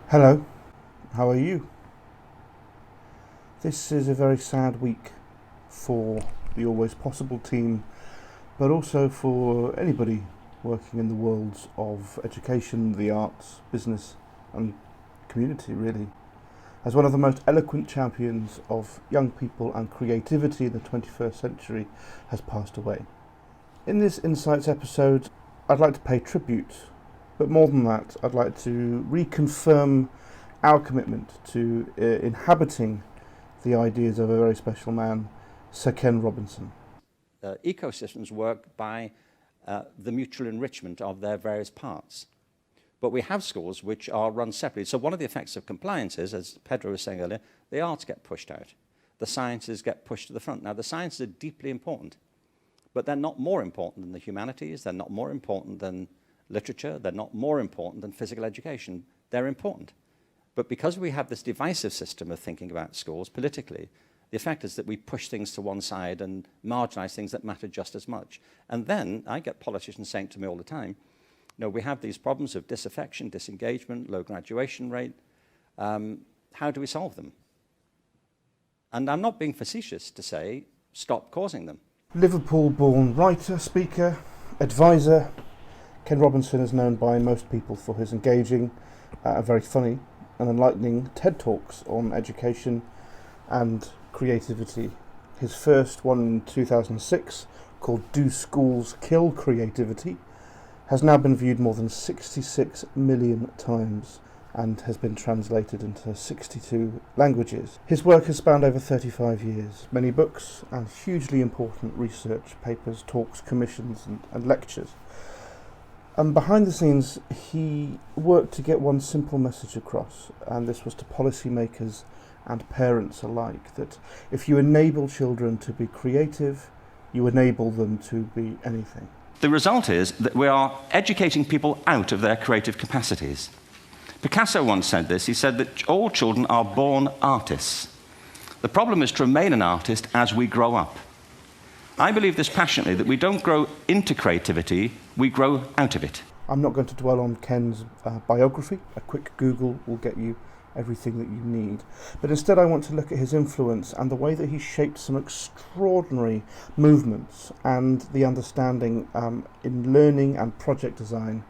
Hello, how are you? This is a very sad week for the Always Possible team, but also for anybody working in the worlds of education, the arts, business and community really. As one of the most eloquent champions of young people and creativity in the 21st century has passed away. In this Insights episode, I'd like to pay tribute, but more than that, I'd like to reconfirm our commitment to inhabiting the ideas of a very special man, Sir Ken Robinson. Ecosystems work by the mutual enrichment of their various parts. But we have schools which are run separately. So one of the effects of compliance is, as Pedro was saying earlier, the arts get pushed out. The sciences get pushed to the front. Now, the sciences are deeply important, but they're not more important than the humanities. They're not more important than literature. They're not more important than physical education. They're important. But because we have this divisive system of thinking about schools politically, the effect is that we push things to one side and marginalize things that matter just as much. And then I get politicians saying to me all the time, we have these problems of disaffection, disengagement, low graduation rate. How do we solve them? And I'm not being facetious to say, stop causing them. Liverpool-born writer, speaker, advisor, Ken Robinson is known by most people for his engaging, very funny and enlightening TED Talks on education and creativity. His first one in 2006, called Do Schools Kill Creativity, has now been viewed more than 66 million times and has been translated into 62 languages. His work has spanned over 35 years, many books and hugely important research papers, talks, commissions and lectures. And behind the scenes, he worked to get one simple message across, and this was to policymakers and parents alike, that if you enable children to be creative, you enable them to be anything. The result is that we are educating people out of their creative capacities. Picasso once said this. He said that all children are born artists. The problem is to remain an artist as we grow up. I believe this passionately, that we don't grow into creativity, we grow out of it. I'm not going to dwell on Ken's biography. A quick Google will get you everything that you need. But instead I want to look at his influence and the way that he shaped some extraordinary movements and the understanding in learning and project design,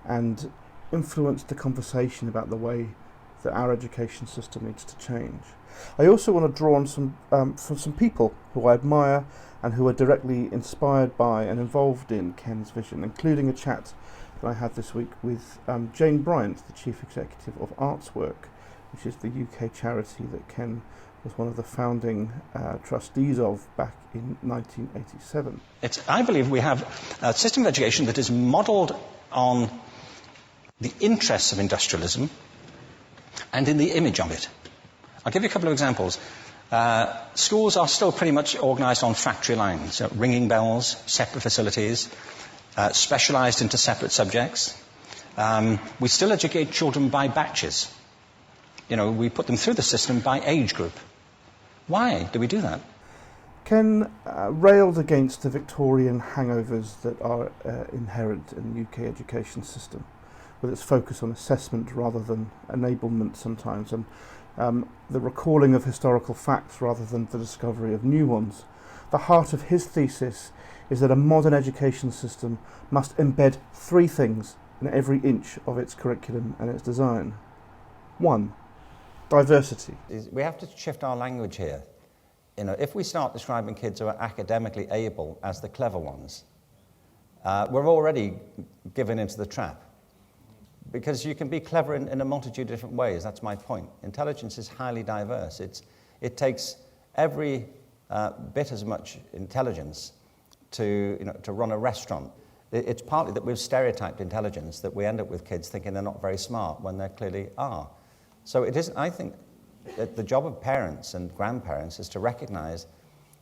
and influenced the conversation about the way that our education system needs to change. I also want to draw on from some people who I admire and who are directly inspired by and involved in Ken's vision, including a chat that I had this week with Jane Bryant, the Chief Executive of Artswork, which is the UK charity that Ken was one of the founding trustees of back in 1987. I believe we have a system of education that is modelled on the interests of industrialism and in the image of it. I'll give you a couple of examples. Schools are still pretty much organised on factory lines, ringing bells, separate facilities, specialised into separate subjects. We still educate children by batches. We put them through the system by age group. Why do we do that? Ken railed against the Victorian hangovers that are inherent in the UK education system, with its focus on assessment rather than enablement sometimes, and the recalling of historical facts rather than the discovery of new ones. The heart of his thesis is that a modern education system must embed three things in every inch of its curriculum and its design. 1. Diversity. We have to shift our language here. If we start describing kids who are academically able as the clever ones, we're already given into the trap. Because you can be clever in a multitude of different ways. That's my point. Intelligence is highly diverse. It takes every bit as much intelligence to run a restaurant. It's partly that we've stereotyped intelligence, that we end up with kids thinking they're not very smart when they clearly are. So I think that the job of parents and grandparents is to recognize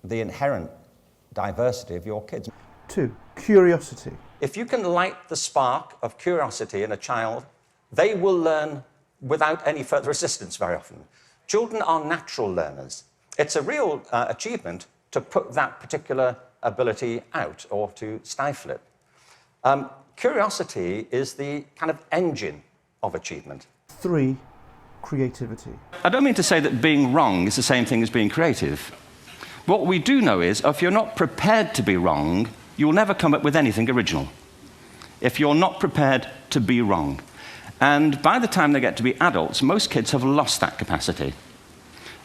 the inherent diversity of your kids. 2. Curiosity. If you can light the spark of curiosity in a child, they will learn without any further assistance very often. Children are natural learners. It's a real achievement to put that particular ability out or to stifle it. Curiosity is the kind of engine of achievement. 3. creativity? I don't mean to say that being wrong is the same thing as being creative. What we do know is, if you're not prepared to be wrong, you'll never come up with anything original. If you're not prepared to be wrong. And by the time they get to be adults, most kids have lost that capacity.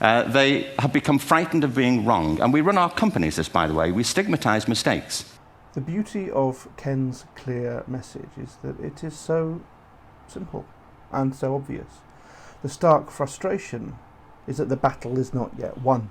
They have become frightened of being wrong. And we run our companies this, by the way. We stigmatize mistakes. The beauty of Ken's clear message is that it is so simple and so obvious. The stark frustration is that the battle is not yet won.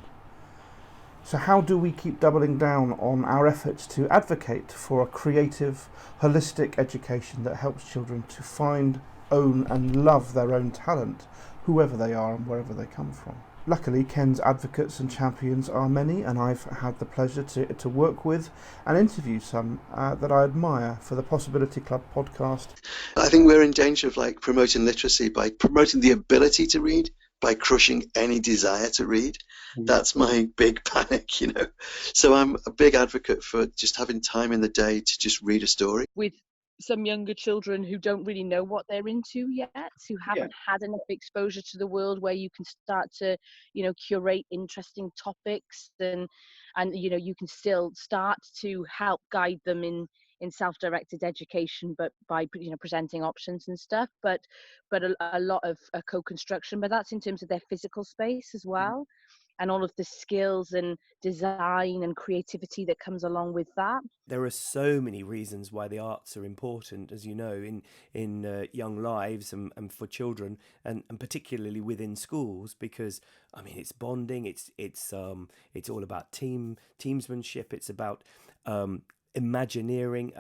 So how do we keep doubling down on our efforts to advocate for a creative, holistic education that helps children to find, own and love their own talent, whoever they are and wherever they come from? Luckily, Ken's advocates and champions are many, and I've had the pleasure to work with and interview some that I admire for the Possibility Club podcast. I think we're in danger of promoting literacy by promoting the ability to read, by crushing any desire to read. That's my big panic, So I'm a big advocate for just having time in the day to just read a story. With some younger children who don't really know what they're into yet, who haven't had enough exposure to the world where you can start to, curate interesting topics and you can still start to help guide them in self-directed education, but by presenting options and stuff, but a lot of co-construction, but that's in terms of their physical space as well, and all of the skills and design and creativity that comes along with that. There are so many reasons why the arts are important, as you know, in young lives and for children, and particularly within schools, because it's bonding, it's all about teamsmanship, it's about Imagineering,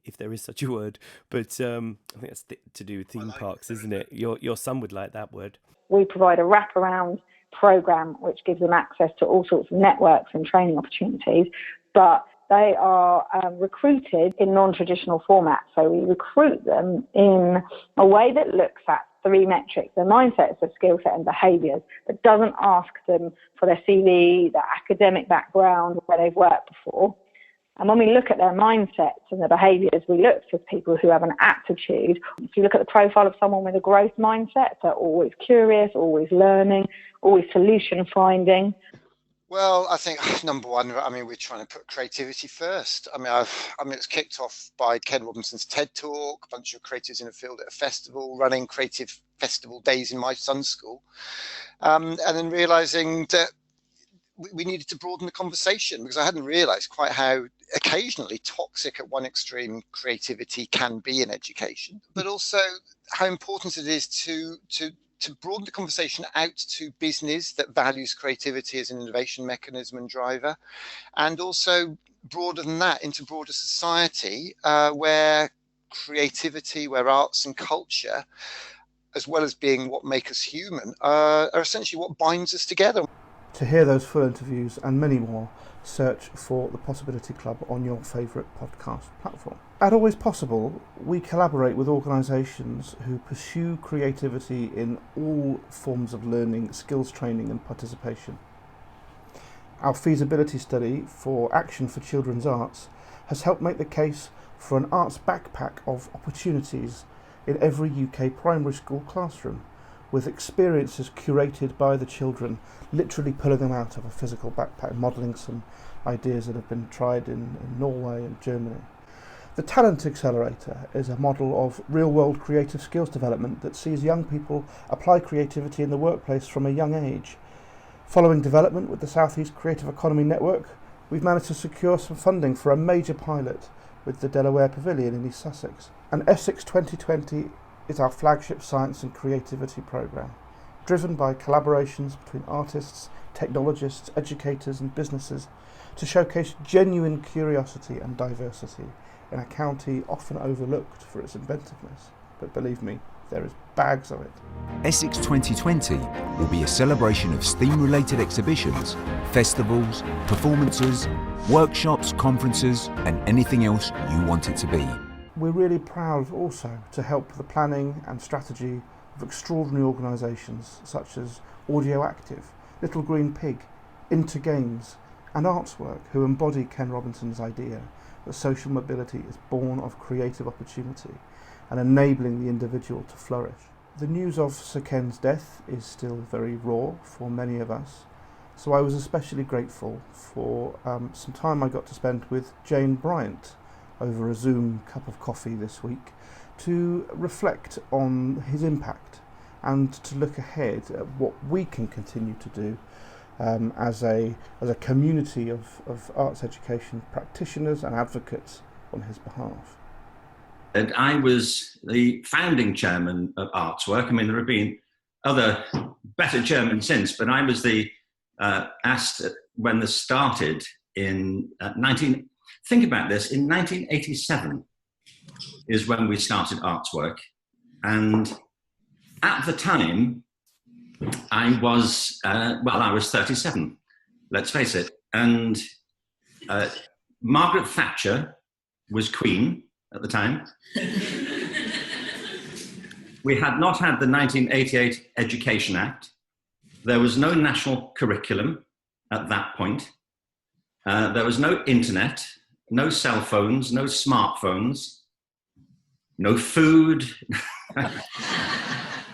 if there is such a word, but I think that's to do with theme parks, isn't it? Your son would like that word. We provide a wraparound program which gives them access to all sorts of networks and training opportunities, but they are recruited in non-traditional formats. So we recruit them in a way that looks at three metrics: their mindsets, their skill set and behaviours, but doesn't ask them for their CV, their academic background, where they've worked before. And when we look at their mindsets and their behaviours, we look for people who have an aptitude. If you look at the profile of someone with a growth mindset, they're always curious, always learning, always solution finding. Well, I think number one, we're trying to put creativity first. It's kicked off by Ken Robinson's TED Talk, a bunch of creatives in the field at a festival, running creative festival days in my son's school, and then realising that we needed to broaden the conversation, because I hadn't realised quite how occasionally toxic at one extreme creativity can be in education, but also how important it is to broaden the conversation out to business that values creativity as an innovation mechanism and driver, and also broader than that into broader society, where creativity, where arts and culture, as well as being what make us human, are essentially what binds us together. To hear those full interviews and many more, search for the Possibility Club on your favourite podcast platform. At Always Possible, we collaborate with organisations who pursue creativity in all forms of learning, skills training and participation. Our feasibility study for Action for Children's Arts has helped make the case for an arts backpack of opportunities in every UK primary school classroom, with experiences curated by the children, literally pulling them out of a physical backpack, modelling some ideas that have been tried in Norway and Germany. The Talent Accelerator is a model of real-world creative skills development that sees young people apply creativity in the workplace from a young age. Following development with the South East Creative Economy Network, we've managed to secure some funding for a major pilot with the Delaware Pavilion in East Sussex. And Essex 2020 is our flagship science and creativity programme, driven by collaborations between artists, technologists, educators and businesses to showcase genuine curiosity and diversity in a county often overlooked for its inventiveness. But believe me, there is bags of it. Essex 2020 will be a celebration of STEAM-related exhibitions, festivals, performances, workshops, conferences and anything else you want it to be. We're really proud also to help the planning and strategy of extraordinary organisations such as Audio Active, Little Green Pig, Intergames and Artswork, who embody Ken Robinson's idea that social mobility is born of creative opportunity and enabling the individual to flourish. The news of Sir Ken's death is still very raw for many of us, so I was especially grateful for some time I got to spend with Jane Bryant over a Zoom cup of coffee this week to reflect on his impact and to look ahead at what we can continue to do as a community of arts education practitioners and advocates on his behalf. And I was the founding chairman of Artswork. I mean, there have been other better chairmen since, but I was the asked when this started in think about this, in 1987 is when we started Artswork. And at the time, I was 37, let's face it. And Margaret Thatcher was Queen at the time. We had not had the 1988 Education Act. There was no national curriculum at that point. There was no internet, no cell phones, no smartphones, no food.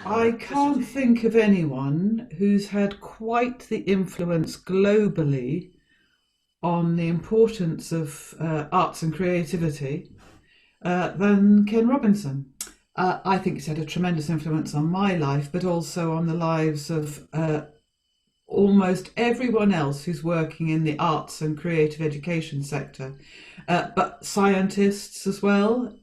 I can't think of anyone who's had quite the influence globally on the importance of arts and creativity than Ken Robinson. I think he's had a tremendous influence on my life, but also on the lives of almost everyone else who's working in the arts and creative education sector, but scientists as well,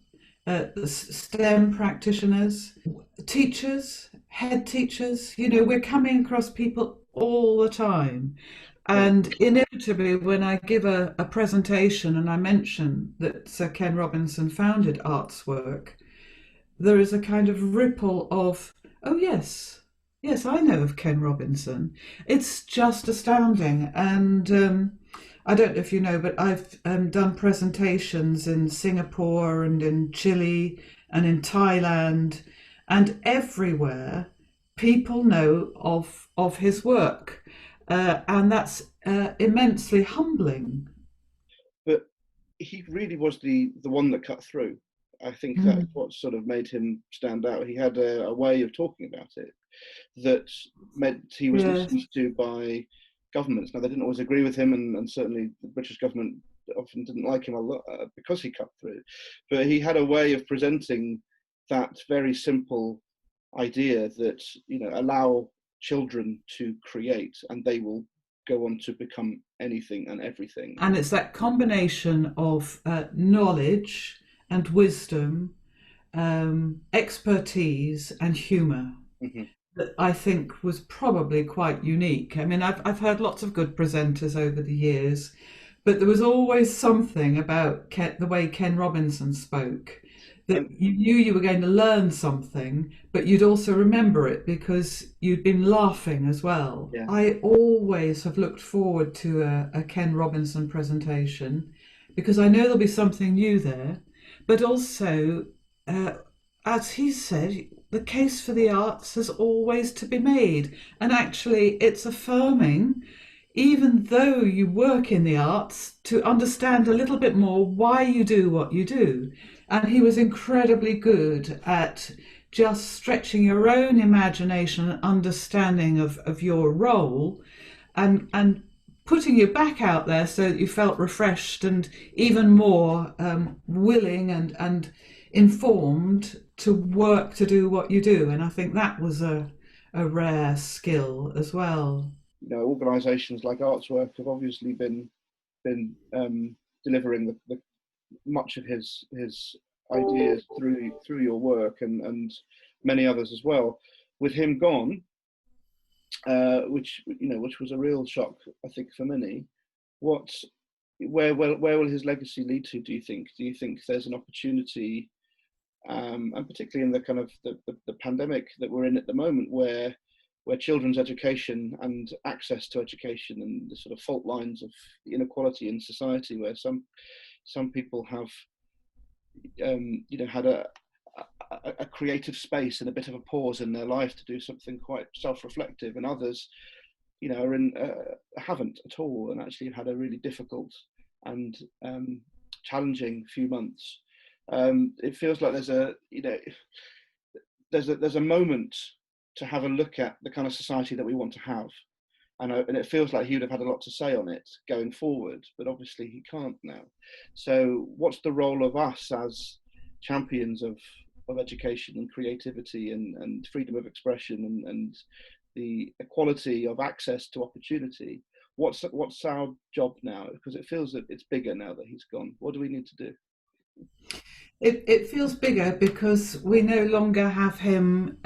STEM practitioners, teachers, head teachers. You know, we're coming across people all the time. And inevitably, when I give a presentation and I mention that Sir Ken Robinson founded Artswork, there is a kind of ripple of, oh yes, I know of Ken Robinson. It's just astounding. And I don't know if you know, but I've done presentations in Singapore and in Chile and in Thailand, and everywhere people know of his work. And that's immensely humbling. But he really was the one that cut through. I think that's what sort of made him stand out. He had a way of talking about it that meant he was listened to by governments. Now, they didn't always agree with him, and certainly the British government often didn't like him a lot because he cut through. But he had a way of presenting that very simple idea that, you know, allow children to create and they will go on to become anything and everything. And it's that combination of knowledge and wisdom, expertise and humour that I think was probably quite unique. I mean, I've heard lots of good presenters over the years, but there was always something about the way Ken Robinson spoke that you knew you were going to learn something, but you'd also remember it because you'd been laughing as well. Yeah. I always have looked forward to a Ken Robinson presentation because I know there'll be something new there, but also, as he said, the case for the arts has always to be made. And actually, it's affirming, even though you work in the arts, to understand a little bit more why you do what you do. And he was incredibly good at just stretching your own imagination and understanding of your role and putting you back out there so that you felt refreshed and even more willing and informed to work to do what you do. And I think that was a rare skill as well. You know, organisations like Artswork have obviously been delivering the much of his ideas through your work and many others as well. With him gone, which was a real shock, I think, for many. Where will his legacy lead to? Do you think? Do you think there's an opportunity, and particularly in the kind of the pandemic that we're in at the moment, where children's education and access to education and the sort of fault lines of the inequality in society, where some people have had a creative space and a bit of a pause in their life to do something quite self-reflective, and others, are haven't at all, and actually have had a really difficult and challenging few months. It feels like there's there's a moment to have a look at the kind of society that we want to have. And it feels like he would have had a lot to say on it going forward, but obviously he can't now. So what's the role of us as champions of education and creativity and freedom of expression and the equality of access to opportunity? What's our job now? Because it feels that it's bigger now that he's gone. What do we need to do? It feels bigger because we no longer have him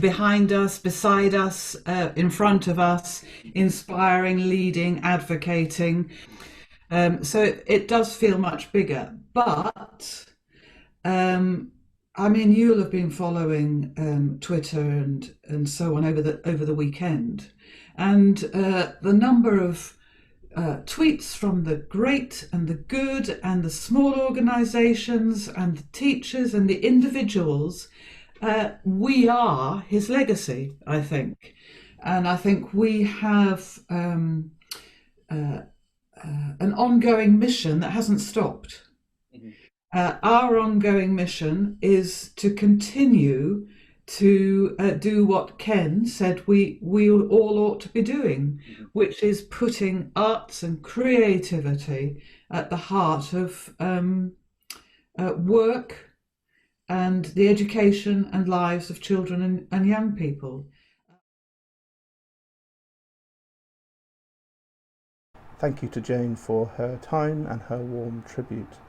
behind us, beside us, in front of us, inspiring, leading, advocating. So it does feel much bigger. But I mean, you'll have been following Twitter and so on over the weekend, and the number of tweets from the great and the good and the small organisations and the teachers and the individuals. We are his legacy, I think. And I think we have an ongoing mission that hasn't stopped. Our ongoing mission is to continue to do what Ken said we all ought to be doing, which is putting arts and creativity at the heart of work and the education and lives of children and young people. Thank you to Jane for her time and her warm tribute.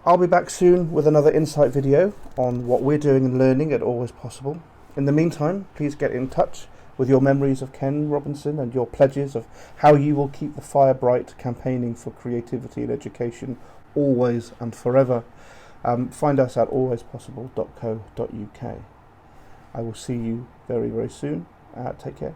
I'll be back soon with another insight video on what we're doing and learning at Always Possible. In the meantime, please get in touch with your memories of Ken Robinson and your pledges of how you will keep the fire bright campaigning for creativity and education always and forever. Find us at alwayspossible.co.uk. I will see you very, very soon. Take care.